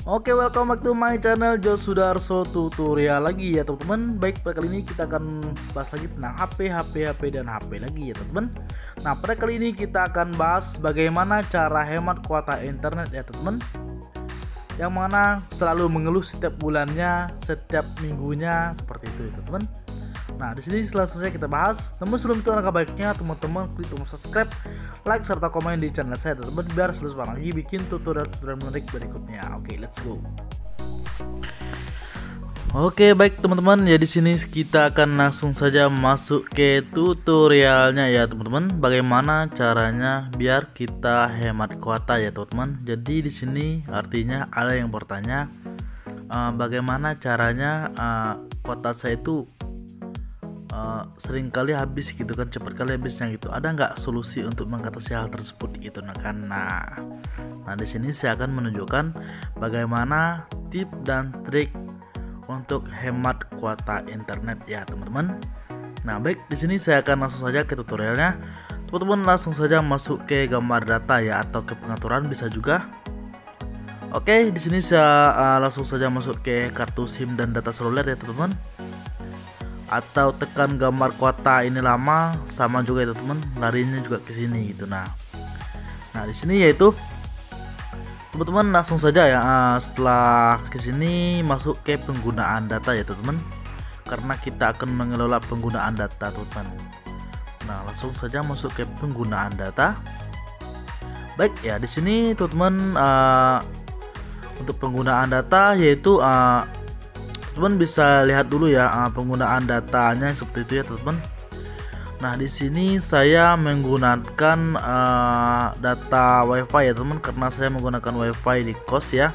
Oke, welcome back to my channel Jos Sudarso tutorial lagi ya teman-teman. Baik, pada kali ini kita akan bahas lagi tentang HP dan HP lagi ya teman-teman. Nah, pada kali ini kita akan bahas bagaimana cara hemat kuota internet ya teman-teman, yang mana selalu mengeluh setiap bulannya, setiap minggunya seperti itu ya teman-teman. Nah, di sini langsung saja kita bahas. Namun sebelum itu, alangkah baiknya teman-teman klik tombol subscribe, like serta komen di channel saya teman-teman biar selalu semangat lagi bikin tutorial menarik berikutnya. Oke, let's go. Oke, baik teman-teman, ya di sini kita akan langsung saja masuk ke tutorialnya ya teman-teman. Bagaimana caranya biar kita hemat kuota ya teman-teman. Jadi di sini artinya ada yang bertanya bagaimana caranya kuota saya itu sering kali habis gitu kan, cepat kali habisnya gitu. Ada nggak solusi untuk mengatasi hal tersebut gitu nah di sini saya akan menunjukkan bagaimana tip dan trik untuk hemat kuota internet ya teman-teman. Nah, baik, di sini saya akan langsung saja ke tutorialnya. Teman-teman langsung saja masuk ke gambar data ya, atau ke pengaturan bisa juga. Oke, di sini saya langsung saja masuk ke kartu SIM dan data seluler ya teman-teman. Atau tekan gambar kuota ini lama, sama juga ya teman-teman, larinya juga ke sini gitu. Nah di sini yaitu teman-teman langsung saja ya, setelah ke sini masuk ke penggunaan data ya teman-teman, karena kita akan mengelola penggunaan data teman-teman. Nah, langsung saja masuk ke penggunaan data. Baik ya, di sini teman-teman untuk penggunaan data yaitu teman bisa lihat dulu ya penggunaan datanya seperti itu ya teman-teman. Nah, di sini saya menggunakan data WiFi ya teman, karena saya menggunakan WiFi di kos ya.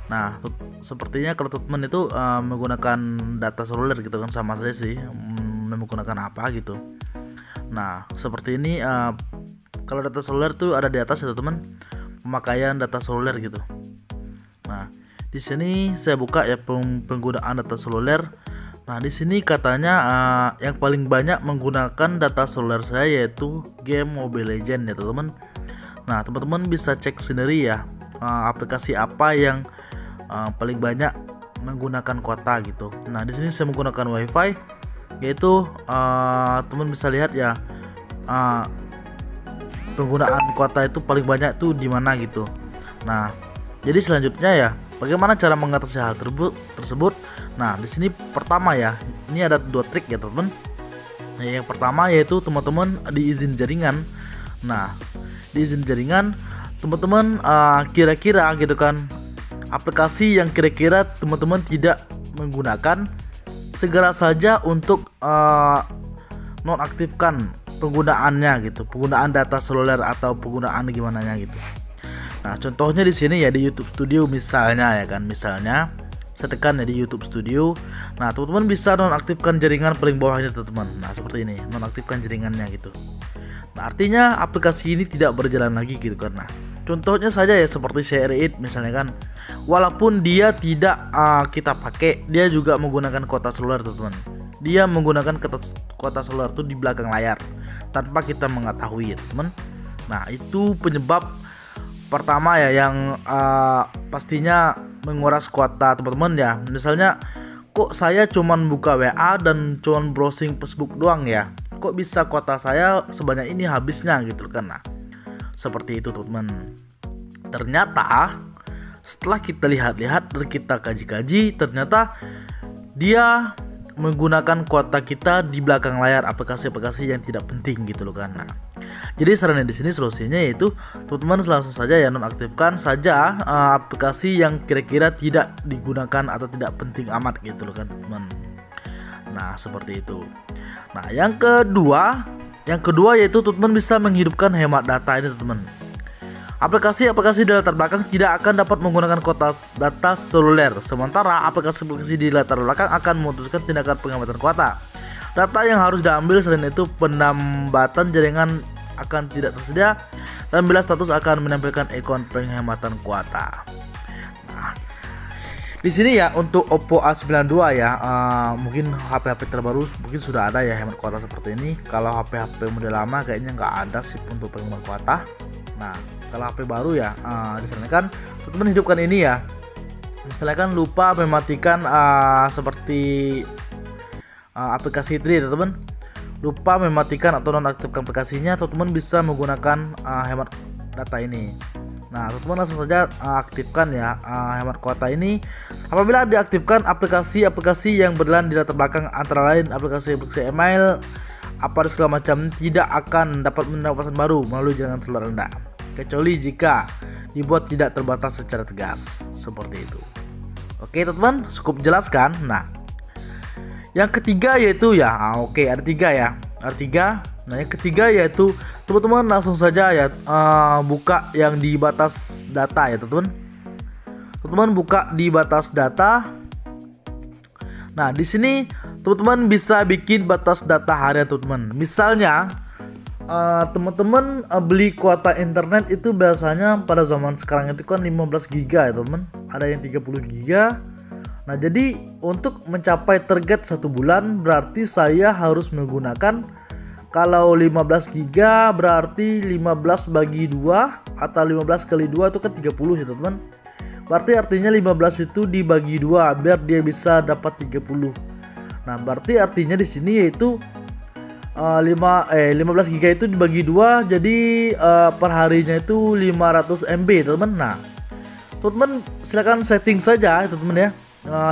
Nah, sepertinya kalau teman itu menggunakan data seluler gitu kan, sama saja sih menggunakan apa gitu. Nah, seperti ini kalau data seluler tuh ada di atas ya teman, pemakaian data seluler gitu. Nah, di sini saya buka ya penggunaan data seluler. Nah, di sini katanya yang paling banyak menggunakan data seluler saya yaitu game Mobile Legends ya teman-teman. Nah, teman-teman bisa cek sendiri ya aplikasi apa yang paling banyak menggunakan kuota gitu. Nah, di sini saya menggunakan WiFi, yaitu teman bisa lihat ya penggunaan kuota itu paling banyak tuh di mana gitu. Nah, jadi selanjutnya ya, bagaimana cara mengatasi hal tersebut? Nah, di sini pertama ya, ini ada dua trik ya teman-teman. Nah, yang pertama yaitu teman-teman di izin jaringan. Nah, di izin jaringan teman-teman kira-kira gitu kan, aplikasi yang kira-kira teman-teman tidak menggunakan, segera saja untuk nonaktifkan penggunaannya gitu, penggunaan data seluler atau penggunaan gimana gitu. Nah, contohnya di sini ya, di YouTube Studio misalnya ya kan, misalnya saya tekan ya di YouTube Studio. Nah, teman-teman bisa nonaktifkan jaringan paling bawahnya teman-teman. Nah, seperti ini, nonaktifkan jaringannya gitu. Nah, artinya aplikasi ini tidak berjalan lagi gitu kan. Nah, contohnya saja ya seperti ShareIt misalnya kan, walaupun dia tidak kita pakai, dia juga menggunakan kuota seluler teman-teman. Dia menggunakan kuota seluler itu di belakang layar tanpa kita mengetahui ya teman. Nah, itu penyebab pertama ya yang pastinya menguras kuota teman-teman ya. Misalnya, kok saya cuman buka WA dan cuman browsing Facebook doang ya, kok bisa kuota saya sebanyak ini habisnya gitu kan. Nah, seperti itu teman-teman. Ternyata setelah kita lihat-lihat dan kita kaji-kaji, ternyata dia menggunakan kuota kita di belakang layar aplikasi-aplikasi yang tidak penting gitu loh kan. Nah, jadi sarannya di sini solusinya yaitu teman-teman langsung saja ya nonaktifkan saja aplikasi yang kira-kira tidak digunakan atau tidak penting amat gitu loh kan teman. Nah, seperti itu. Nah, yang kedua yaitu teman-teman bisa menghidupkan hemat data ini teman. Aplikasi-aplikasi di latar belakang tidak akan dapat menggunakan kuota data seluler, sementara aplikasi-aplikasi di latar belakang akan memutuskan tindakan penghematan kuota. Data yang harus diambil selain itu penambatan jaringan akan tidak tersedia, dan bila status akan menampilkan ikon penghematan kuota. Nah, di sini ya untuk Oppo A92 ya, mungkin HP-HP terbaru mungkin sudah ada ya hemat kuota seperti ini. Kalau HP-HP model lama kayaknya nggak ada sih untuk penghemat kuota. Nah, kalau HP baru ya disarankan teman-teman hidupkan ini ya, misalnya kan lupa mematikan seperti aplikasi itu ya teman-teman, lupa mematikan atau nonaktifkan aplikasinya, teman-teman bisa menggunakan hemat data ini. Nah, teman-teman langsung saja aktifkan ya hemat kuota ini. Apabila diaktifkan, aplikasi-aplikasi yang berjalan di latar belakang antara lain aplikasi-aplikasi email apa segala macam tidak akan dapat menerima pesan baru melalui jaringan seluler Anda, kecuali jika dibuat tidak terbatas secara tegas seperti itu. Oke teman-teman, cukup jelaskan. Nah, yang ketiga yaitu ya ada tiga ya, ada tiga. Nah, yang ketiga yaitu teman-teman langsung saja ya buka yang di batas data ya teman-teman. Teman-teman buka di batas data. Nah, di sini teman-teman bisa bikin batas data harian teman-teman. Misalnya teman-teman beli kuota internet itu biasanya pada zaman sekarang itu kan 15 GB ya teman-teman. Ada yang 30 GB. Nah, jadi untuk mencapai target 1 bulan berarti saya harus menggunakan, kalau 15 GB berarti 15 bagi 2 atau 15 kali 2 itu kan 30 ya teman-teman. Berarti artinya 15 itu dibagi 2 biar dia bisa dapat 30. Nah, berarti artinya di sini yaitu 15 GB itu dibagi 2 jadi per harinya itu 500 MB teman-teman. Nah, teman-teman silakan setting saja teman-teman ya,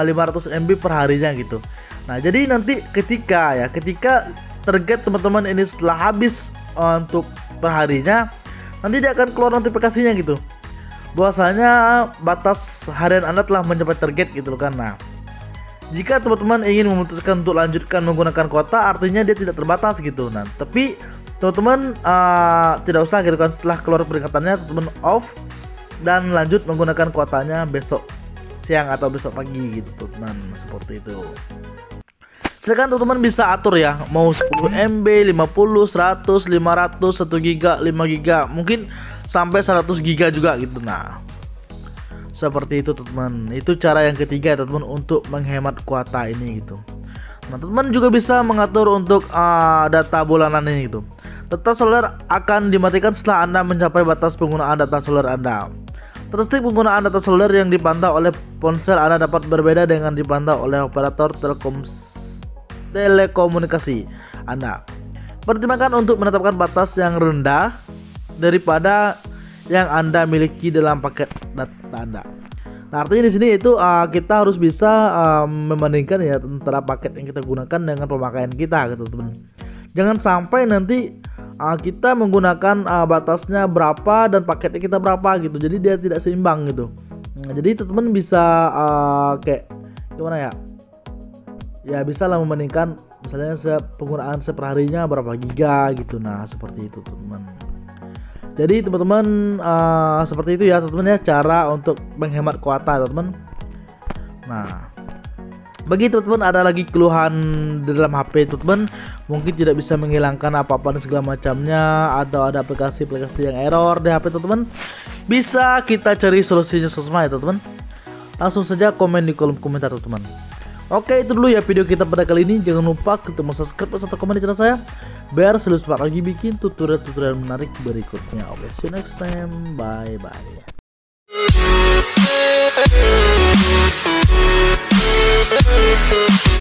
500 MB per harinya gitu. Nah, jadi nanti ketika target teman-teman ini setelah habis untuk perharinya, nanti dia akan keluar notifikasinya gitu, bahwasanya batas harian Anda telah mencapai target gitu kan. Nah, jika teman-teman ingin memutuskan untuk lanjutkan menggunakan kuota, artinya dia tidak terbatas gitu. Nah, tapi teman-teman tidak usah gitu kan, setelah keluar peringatannya teman-teman off dan lanjut menggunakan kuotanya besok siang atau besok pagi gitu teman, seperti itu. Silakan teman-teman bisa atur ya, mau 10 MB, 50, 100, 500, 1 GB, 5 GB, mungkin sampai 100 GB juga gitu. Nah, seperti itu teman-teman. Itu cara yang ketiga teman-teman untuk menghemat kuota ini gitu. Nah, teman-teman juga bisa mengatur untuk data bulanan ini gitu. Data seluler akan dimatikan setelah Anda mencapai batas penggunaan data seluler Anda. Statistik penggunaan data seluler yang dipantau oleh ponsel Anda dapat berbeda dengan dipantau oleh operator telekomunikasi Anda. Pertimbangkan untuk menetapkan batas yang rendah daripada yang Anda miliki dalam paket data Anda. Nah, artinya di sini itu kita harus bisa membandingkan ya antara paket yang kita gunakan dengan pemakaian kita gitu teman. Jangan sampai nanti kita menggunakan batasnya berapa dan paketnya kita berapa gitu, jadi dia tidak seimbang gitu. Nah, jadi teman-teman bisa kayak gimana ya, ya bisa lah membandingkan misalnya penggunaan seperharinya berapa giga gitu. Nah, seperti itu teman-teman. Jadi teman-teman seperti itu ya teman-teman ya, cara untuk menghemat kuota teman-teman. Nah, bagi teman-teman ada lagi keluhan di dalam HP teman-teman, mungkin tidak bisa menghilangkan apa-apa dan segala macamnya, atau ada aplikasi-aplikasi yang error di HP teman-teman, bisa kita cari solusinya sama ya teman-teman. Langsung saja komen di kolom komentar teman-teman. Oke, itu dulu ya video kita pada kali ini. Jangan lupa klik subscribe serta komen di channel saya biar selalu semangat lagi bikin tutorial-tutorial menarik berikutnya. Oke, see you next time. Bye bye.